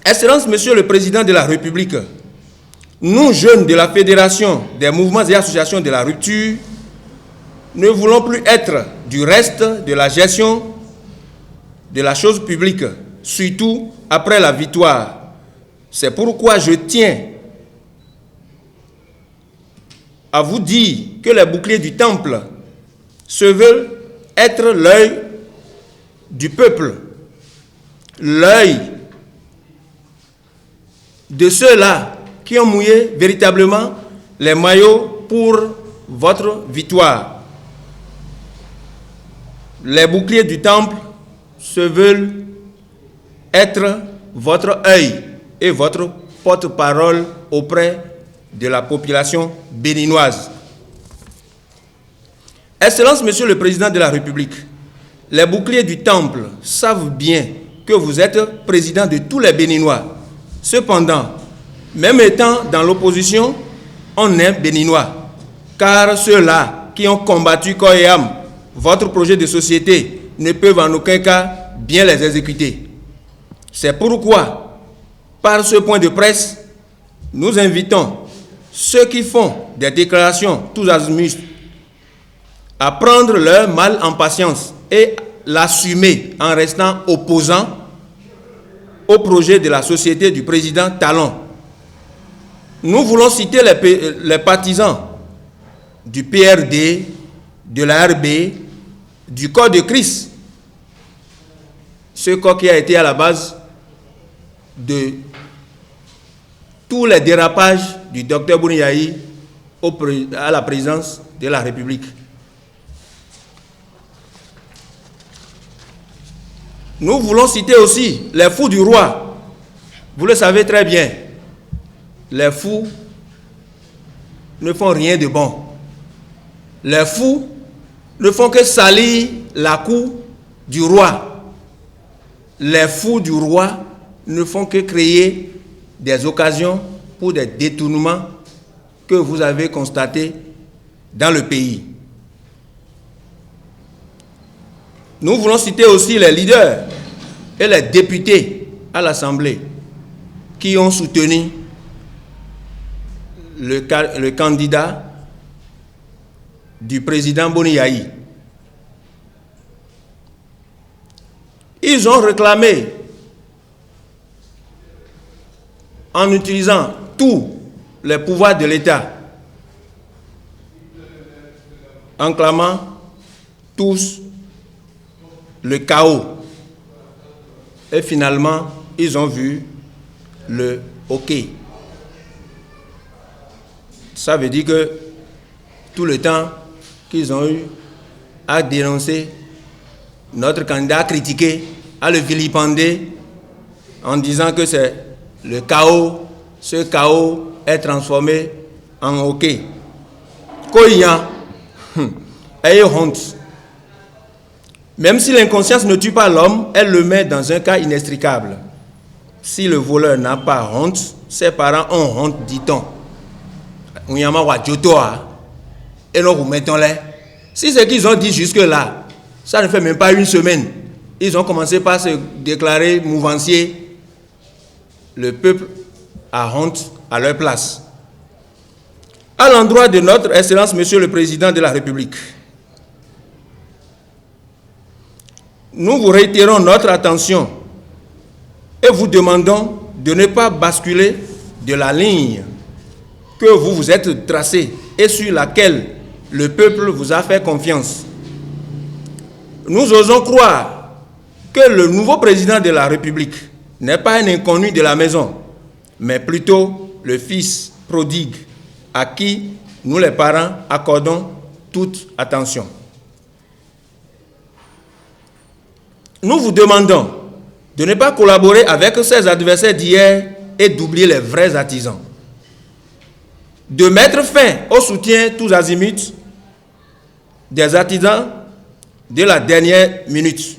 Excellence, Monsieur le Président de la République, nous, jeunes de la Fédération des mouvements et associations de la rupture, ne voulons plus être du reste de la gestion de la chose publique, surtout après la victoire. C'est pourquoi je tiens à vous dire que les boucliers du temple se veulent être l'œil du peuple, l'œil de ceux-là qui ont mouillé véritablement les maillots pour votre victoire. Les boucliers du temple se veulent être votre œil et votre porte-parole auprès de la population béninoise. Excellence, Monsieur le Président de la République, les boucliers du temple savent bien que vous êtes président de tous les Béninois. Cependant, même étant dans l'opposition, on est béninois, car ceux-là qui ont combattu corps et âme votre projet de société ne peuvent en aucun cas bien les exécuter. C'est pourquoi, par ce point de presse, nous invitons ceux qui font des déclarations tous azimuts à prendre leur mal en patience et l'assumer en restant opposants au projet de la société du président Talon. Nous voulons citer les partisans du PRD, de la RB, du corps de Christ, ce corps qui a été à la base de tous les dérapages du docteur Bouniaï à la présidence de la République. Nous voulons citer aussi les fous du roi. Vous le savez très bien, les fous ne font rien de bon. Les fous ne font que salir la cour du roi. Les fous du roi ne font que créer des occasions pour des détournements que vous avez constatés dans le pays. Nous voulons citer aussi les leaders et les députés à l'Assemblée qui ont soutenu le candidat du président Bouniaï. Ils ont réclamé, en utilisant tous les pouvoirs de l'État, en clamant tous le chaos. Et finalement, ils ont vu le hockey. Ça veut dire que tout le temps qu'ils ont eu à dénoncer notre candidat, à critiquer, à le vilipender en disant que c'est le chaos, ce chaos est transformé en hockey. Koya, ayez honte. Même si l'inconscience ne tue pas l'homme, elle le met dans un cas inextricable. Si le voleur n'a pas honte, ses parents ont honte, dit-on. Si ce qu'ils ont dit jusque-là, ça ne fait même pas une semaine, ils ont commencé par se déclarer mouvanciers, le peuple a honte à leur place. À l'endroit de notre Excellence, Monsieur le Président de la République, nous vous réitérons notre attention et vous demandons de ne pas basculer de la ligne que vous vous êtes tracée et sur laquelle le peuple vous a fait confiance. Nous osons croire que le nouveau président de la République n'est pas un inconnu de la maison, mais plutôt le fils prodigue à qui nous les parents accordons toute attention. Nous vous demandons de ne pas collaborer avec ses adversaires d'hier et d'oublier les vrais artisans. De mettre fin au soutien tous azimuts des artisans de la dernière minute.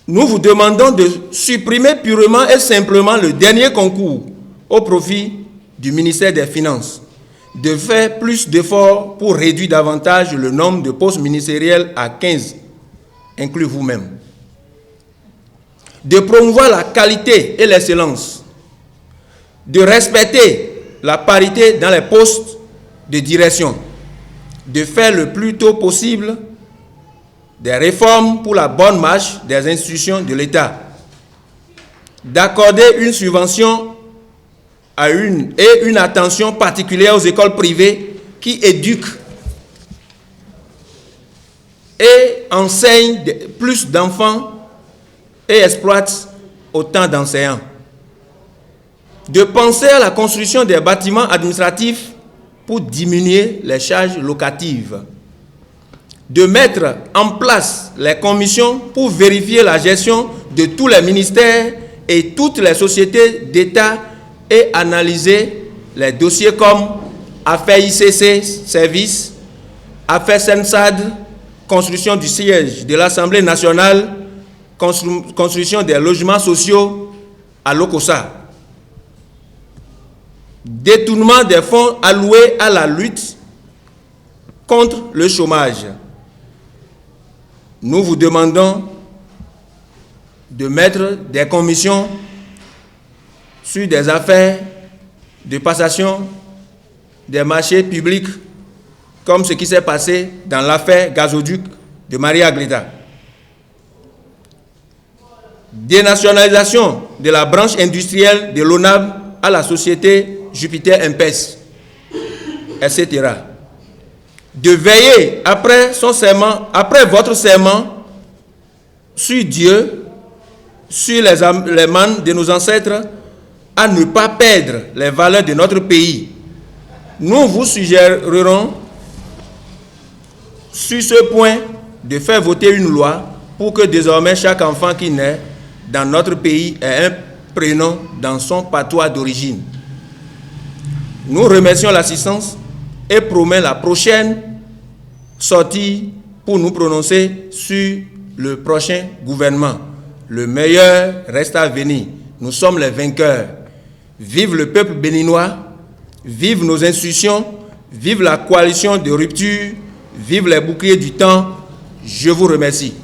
Nous vous demandons de supprimer purement et simplement le dernier concours au profit du ministère des Finances, de faire plus d'efforts pour réduire davantage le nombre de postes ministériels à 15, inclus vous-même. de promouvoir la qualité et l'excellence, de respecter la parité dans les postes de direction, de faire le plus tôt possible des réformes pour la bonne marche des institutions de l'État, d'accorder une subvention et une attention particulière aux écoles privées qui éduquent et enseignent plus d'enfants et exploitent autant d'enseignants, de penser à la construction des bâtiments administratifs pour diminuer les charges locatives, de mettre en place les commissions pour vérifier la gestion de tous les ministères et toutes les sociétés d'État et analyser les dossiers comme affaires ICC, services, affaires SENSAD, construction du siège de l'Assemblée nationale, construction des logements sociaux à l'OCOSA, détournement des fonds alloués à la lutte contre le chômage. Nous vous demandons de mettre des commissions sur des affaires de passation des marchés publics, comme ce qui s'est passé dans l'affaire gazoduc de Maria Agreda. Dénationalisation de la branche industrielle de l'ONAB à la société Jupiter Impes, etc. De veiller après votre serment sur Dieu, sur les manes de nos ancêtres, à ne pas perdre les valeurs de notre pays. Nous vous suggérerons sur ce point de faire voter une loi pour que désormais chaque enfant qui naît dans notre pays ait un prénom dans son patois d'origine. Nous remercions l'assistance et promettons la prochaine sortie pour nous prononcer sur le prochain gouvernement. Le meilleur reste à venir. Nous sommes les vainqueurs. Vive le peuple béninois, vive nos institutions, vive la coalition de rupture, vive les boucliers du temps. Je vous remercie.